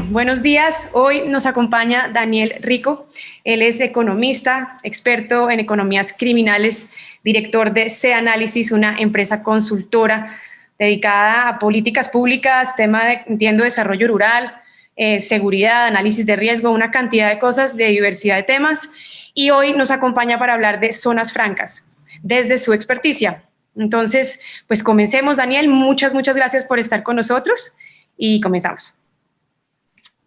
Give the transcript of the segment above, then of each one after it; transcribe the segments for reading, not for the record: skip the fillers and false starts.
buenos días. Hoy nos acompaña Daniel Rico. Él es economista, experto en economías criminales, director de C-Análisis, una empresa consultora dedicada a políticas públicas, entiendo, desarrollo rural, seguridad, análisis de riesgo, una cantidad de cosas, de diversidad de temas. Y hoy nos acompaña para hablar de zonas francas, desde su experticia. Entonces, pues comencemos, Daniel. Muchas gracias por estar con nosotros y comenzamos.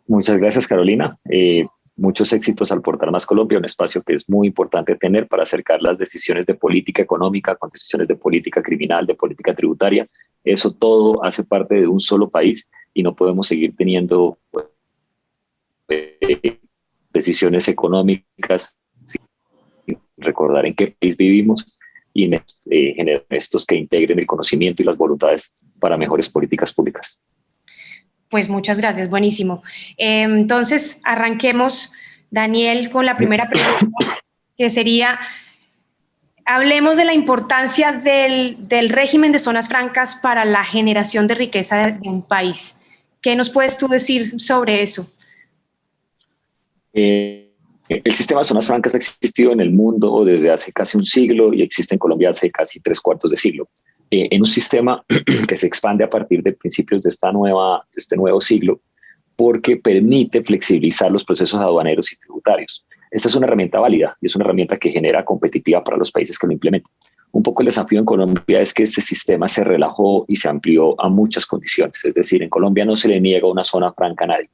Muchas gracias, Carolina. Muchos éxitos al Portal Más Colombia, un espacio que es muy importante tener para acercar las decisiones de política económica con decisiones de política criminal, de política tributaria. Eso todo hace parte de un solo país y no podemos seguir teniendo decisiones económicas sin recordar en qué país vivimos y generar estos que integren el conocimiento y las voluntades para mejores políticas públicas. Pues muchas gracias, buenísimo. Entonces, arranquemos, Daniel, con la primera pregunta, que sería, hablemos de la importancia del régimen de zonas francas para la generación de riqueza de un país. ¿Qué nos puedes tú decir sobre eso? El sistema de zonas francas ha existido en el mundo desde hace casi un siglo y existe en Colombia hace casi 3/4 de siglo. En un sistema que se expande a partir de principios de este nuevo siglo, porque permite flexibilizar los procesos aduaneros y tributarios. Esta es una herramienta válida y es una herramienta que genera competitividad para los países que lo implementan. Un poco el desafío en Colombia es que este sistema se relajó y se amplió a muchas condiciones. Es decir, en Colombia no se le niega una zona franca a nadie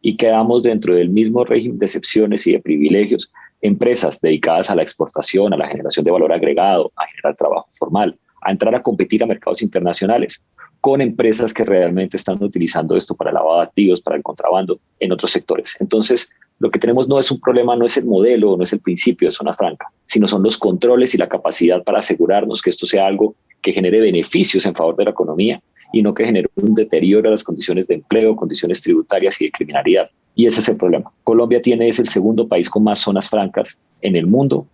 y quedamos dentro del mismo régimen de excepciones y de privilegios, empresas dedicadas a la exportación, a la generación de valor agregado, a generar trabajo formal, a entrar a competir a mercados internacionales con empresas que realmente están utilizando esto para el lavado de activos, para el contrabando en otros sectores. Entonces, lo que tenemos no es un problema, no es el modelo, no es el principio de zona franca, sino son los controles y la capacidad para asegurarnos que esto sea algo que genere beneficios en favor de la economía y no que genere un deterioro de las condiciones de empleo, condiciones tributarias y de criminalidad. Y ese es el problema. Colombia es el segundo país con más zonas francas en el mundo.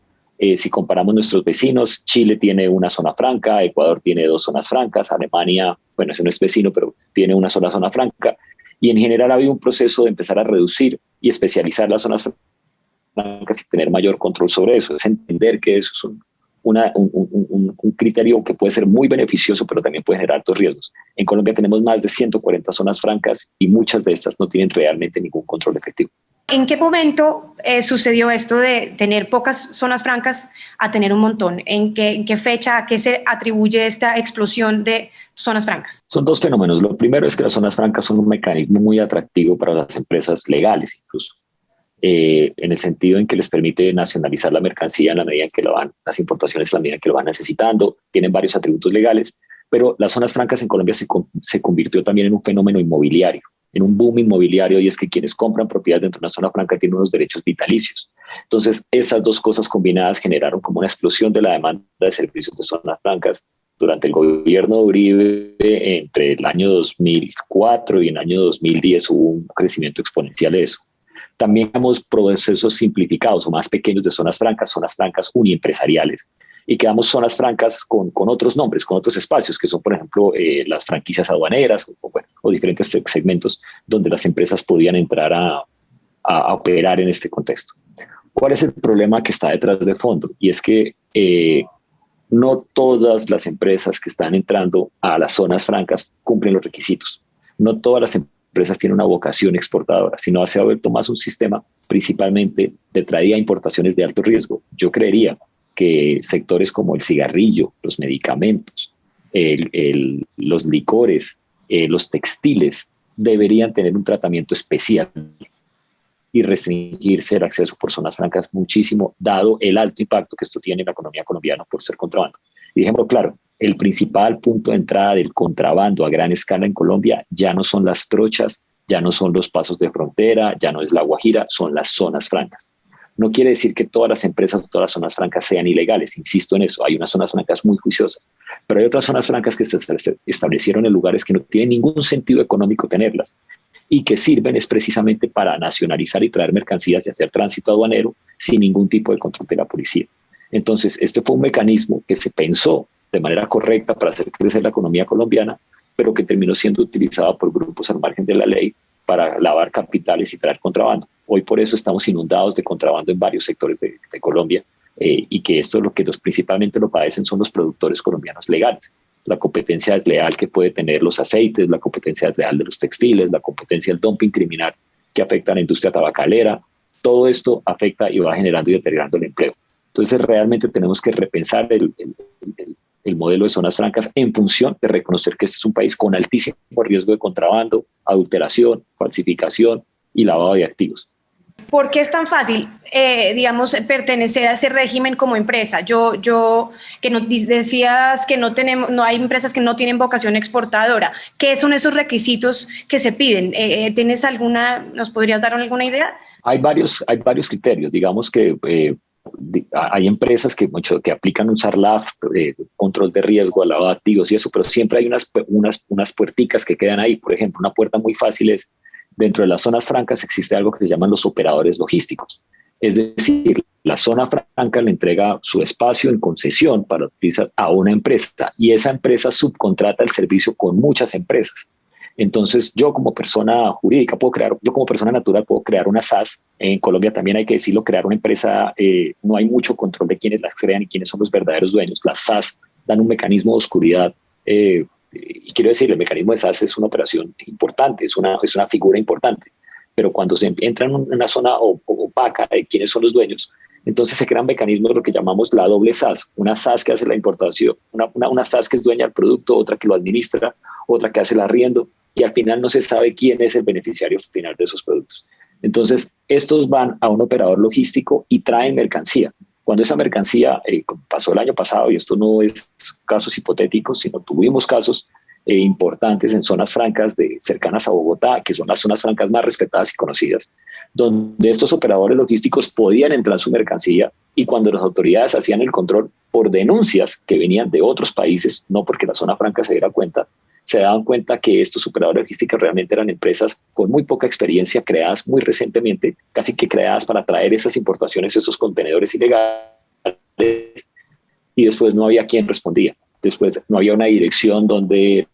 Si comparamos nuestros vecinos, Chile tiene una zona franca, Ecuador tiene 2 zonas francas, Alemania, bueno, ese no es vecino, pero tiene una sola zona franca. Y en general ha habido un proceso de empezar a reducir y especializar las zonas francas y tener mayor control sobre eso. Es entender que eso es un criterio que puede ser muy beneficioso, pero también puede generar altos riesgos. En Colombia tenemos más de 140 zonas francas y muchas de estas no tienen realmente ningún control efectivo. ¿En qué momento sucedió esto de tener pocas zonas francas a tener un montón? ¿En qué fecha, a qué se atribuye esta explosión de zonas francas? Son 2 fenómenos. Lo primero es que las zonas francas son un mecanismo muy atractivo para las empresas legales incluso, en el sentido en que les permite nacionalizar la mercancía en la medida en que las importaciones en la medida en que lo van necesitando, tienen varios atributos legales, pero las zonas francas en Colombia se convirtió también en un fenómeno inmobiliario, en un boom inmobiliario, y es que quienes compran propiedades dentro de una zona franca tienen unos derechos vitalicios. Entonces, esas 2 cosas combinadas generaron como una explosión de la demanda de servicios de zonas francas durante el gobierno de Uribe. Entre el año 2004 y el año 2010 hubo un crecimiento exponencial de eso. También tenemos procesos simplificados o más pequeños de zonas francas uniempresariales, y quedamos zonas francas con otros nombres, con otros espacios, que son, por ejemplo, las franquicias aduaneras o diferentes segmentos donde las empresas podían entrar a operar en este contexto. ¿Cuál es el problema que está detrás de fondo? Y es que no todas las empresas que están entrando a las zonas francas cumplen los requisitos. No todas las empresas tienen una vocación exportadora, sino se ha vuelto más un sistema principalmente de traída a importaciones de alto riesgo. Yo creería que sectores como el cigarrillo, los medicamentos, los licores, los textiles, deberían tener un tratamiento especial y restringirse el acceso por zonas francas muchísimo, dado el alto impacto que esto tiene en la economía colombiana por ser contrabando. Y dejémoslo claro, el principal punto de entrada del contrabando a gran escala en Colombia ya no son las trochas, ya no son los pasos de frontera, ya no es la Guajira, son las zonas francas. No quiere decir que todas las empresas o todas las zonas francas sean ilegales, insisto en eso, hay unas zonas francas muy juiciosas, pero hay otras zonas francas que se establecieron en lugares que no tienen ningún sentido económico tenerlas y que sirven es precisamente para nacionalizar y traer mercancías y hacer tránsito aduanero sin ningún tipo de control de la policía. Entonces, este fue un mecanismo que se pensó de manera correcta para hacer crecer la economía colombiana, pero que terminó siendo utilizado por grupos al margen de la ley para lavar capitales y traer contrabando. Hoy por eso estamos inundados de contrabando en varios sectores de Colombia, y que esto lo que principalmente lo padecen son los productores colombianos legales. La competencia desleal que puede tener los aceites, la competencia desleal de los textiles, la competencia del dumping criminal que afecta a la industria tabacalera, todo esto afecta y va generando y deteriorando el empleo. Entonces realmente tenemos que repensar el modelo de zonas francas en función de reconocer que este es un país con altísimo riesgo de contrabando, adulteración, falsificación y lavado de activos. ¿Por qué es tan fácil, digamos, pertenecer a ese régimen como empresa? Que no, decías que no hay empresas que no tienen vocación exportadora. ¿Qué son esos requisitos que se piden? ¿Tienes nos podrías dar alguna idea? Hay varios criterios. Digamos que hay empresas que aplican un SARLAF, control de riesgo, lavado de activos y eso, pero siempre hay unas puerticas que quedan ahí. Por ejemplo, una puerta muy fácil es, dentro de las zonas francas existe algo que se llaman los operadores logísticos. Es decir, la zona franca le entrega su espacio en concesión para utilizar a una empresa y esa empresa subcontrata el servicio con muchas empresas. Entonces, yo como persona jurídica yo como persona natural puedo crear una SAS. En Colombia también hay que decirlo, crear una empresa, no hay mucho control de quiénes las crean y quiénes son los verdaderos dueños. Las SAS dan un mecanismo de oscuridad, y quiero decir, el mecanismo de SAS es una operación importante, es una figura importante, pero cuando se entra en una zona opaca de quiénes son los dueños, entonces se crean mecanismos de lo que llamamos la doble SAS, una SAS que hace la importación, una SAS que es dueña del producto, otra que lo administra, otra que hace el arriendo, y al final no se sabe quién es el beneficiario final de esos productos. Entonces, estos van a un operador logístico y traen mercancía. Cuando esa mercancía, pasó el año pasado, y esto no es casos hipotéticos, sino tuvimos casos importantes en zonas francas cercanas a Bogotá, que son las zonas francas más respetadas y conocidas, donde estos operadores logísticos podían entrar su mercancía y cuando las autoridades hacían el control por denuncias que venían de otros países, no porque la zona franca se diera cuenta, se daban cuenta que estos operadores logísticos realmente eran empresas con muy poca experiencia, creadas muy recientemente, casi que creadas para traer esas importaciones, esos contenedores ilegales, y después no había quien respondía. Después no había una dirección donde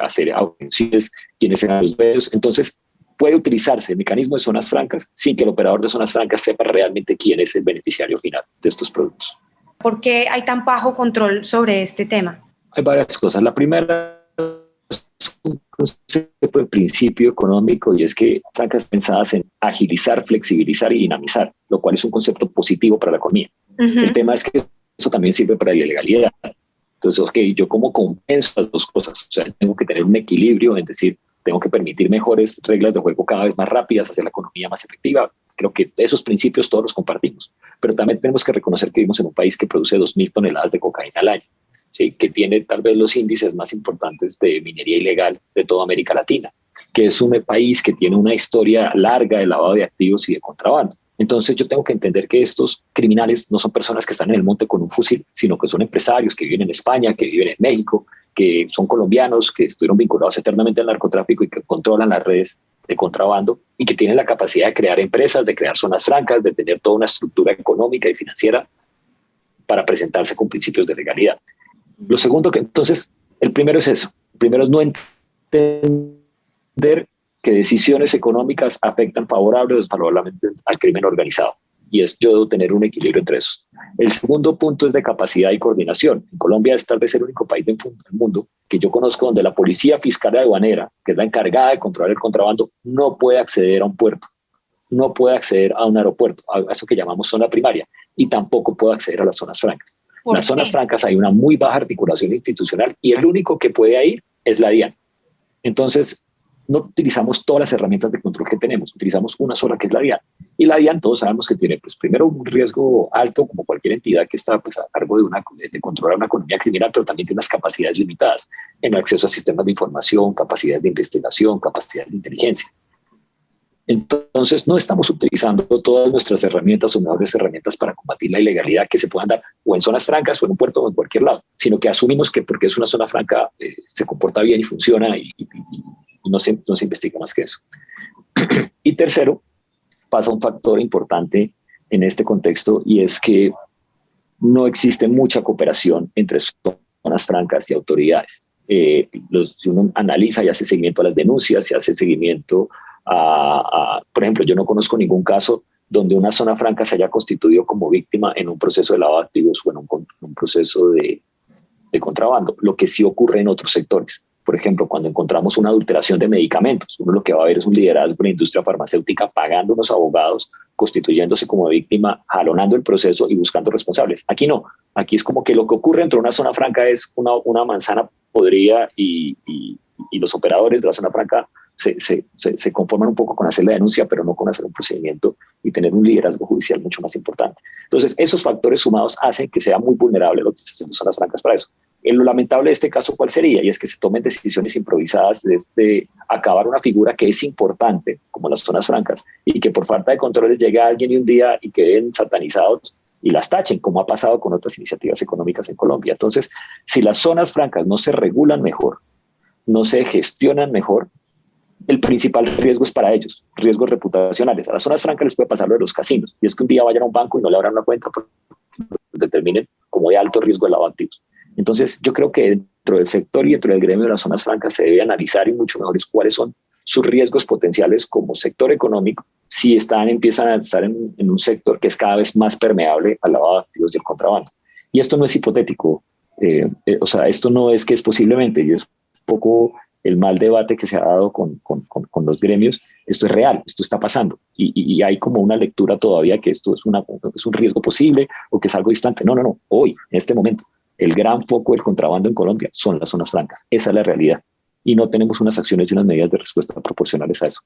hacer audiencias, quiénes eran los dueños. Entonces, puede utilizarse el mecanismo de zonas francas sin que el operador de zonas francas sepa realmente quién es el beneficiario final de estos productos. ¿Por qué hay tan bajo control sobre este tema? Hay varias cosas. La primera es un concepto de principio económico y es que francas pensadas en agilizar, flexibilizar y dinamizar, lo cual es un concepto positivo para la economía. Uh-huh. El tema es que eso también sirve para la ilegalidad. Entonces, yo como compenso las dos cosas. O sea, tengo que tener un equilibrio, es decir, tengo que permitir mejores reglas de juego cada vez más rápidas, hacer la economía más efectiva. Creo que esos principios todos los compartimos. Pero también tenemos que reconocer que vivimos en un país que produce 2.000 toneladas de cocaína al año, ¿sí? Que tiene tal vez los índices más importantes de minería ilegal de toda América Latina, que es un país que tiene una historia larga de lavado de activos y de contrabando. Entonces yo tengo que entender que estos criminales no son personas que están en el monte con un fusil, sino que son empresarios que viven en España, que viven en México, que son colombianos, que estuvieron vinculados eternamente al narcotráfico y que controlan las redes de contrabando y que tienen la capacidad de crear empresas, de crear zonas francas, de tener toda una estructura económica y financiera para presentarse con principios de legalidad. Lo segundo entonces, el primero es eso. El primero es no entender que decisiones económicas afectan favorable o desfavorablemente al crimen organizado. Y yo debo tener un equilibrio entre eso. El segundo punto es de capacidad y coordinación. En Colombia es tal vez el único país del mundo que yo conozco donde la policía fiscal aduanera, que es la encargada de controlar el contrabando, no puede acceder a un puerto, no puede acceder a un aeropuerto, a eso que llamamos zona primaria, y tampoco puede acceder a las zonas francas. En las zonas francas hay una muy baja articulación institucional y el único que puede ir es la DIAN. Entonces, no utilizamos todas las herramientas de control que tenemos, utilizamos una sola que es la DIAN. Y la DIAN todos sabemos que tiene, pues, primero un riesgo alto, como cualquier entidad que está, pues, a cargo de controlar una economía criminal, pero también tiene unas capacidades limitadas en el acceso a sistemas de información, capacidades de investigación, capacidades de inteligencia. Entonces, no estamos utilizando todas nuestras herramientas o mejores herramientas para combatir la ilegalidad que se puedan dar o en zonas francas o en un puerto o en cualquier lado, sino que asumimos que porque es una zona franca se comporta bien y funciona y no se investiga más que eso. Y tercero, pasa un factor importante en este contexto y es que no existe mucha cooperación entre zonas francas y autoridades. si uno analiza y hace seguimiento a las denuncias, y hace seguimiento por ejemplo, yo no conozco ningún caso donde una zona franca se haya constituido como víctima en un proceso de lavado de activos o en un proceso de contrabando, lo que sí ocurre en otros sectores. Por ejemplo, cuando encontramos una adulteración de medicamentos, uno lo que va a ver es un liderazgo de la industria farmacéutica pagando unos abogados, constituyéndose como víctima, jalonando el proceso y buscando responsables. Aquí no, aquí es como que lo que ocurre dentro de una zona franca es una manzana podrida y los operadores de la zona franca se conforman un poco con hacer la denuncia, pero no con hacer un procedimiento y tener un liderazgo judicial mucho más importante. Entonces, esos factores sumados hacen que sea muy vulnerable la utilización de zonas francas para eso. Lo lamentable de este caso, ¿cuál sería? Y es que se tomen decisiones improvisadas desde acabar una figura que es importante, como las zonas francas, y que por falta de controles llegue a alguien y un día y queden satanizados y las tachen, como ha pasado con otras iniciativas económicas en Colombia. Entonces, si las zonas francas no se regulan mejor, no se gestionan mejor, el principal riesgo es para ellos, riesgos reputacionales. A las zonas francas les puede pasar lo de los casinos, y es que un día vayan a un banco y no le abran una cuenta porque determinen como de alto riesgo de lavado de activos. Entonces, yo creo que dentro del sector y dentro del gremio de las zonas francas se debe analizar y mucho mejor es cuáles son sus riesgos potenciales como sector económico si empiezan a estar en un sector que es cada vez más permeable al lavado de activos y el contrabando. Y esto no es hipotético, o sea, esto no es que es posiblemente, y es un poco el mal debate que se ha dado con los gremios. Esto es real, esto está pasando y hay como una lectura todavía que esto es un riesgo posible o que es algo distante. No, hoy, en este momento, el gran foco del contrabando en Colombia son las zonas francas. Esa es la realidad y no tenemos unas acciones y unas medidas de respuesta proporcionales a eso.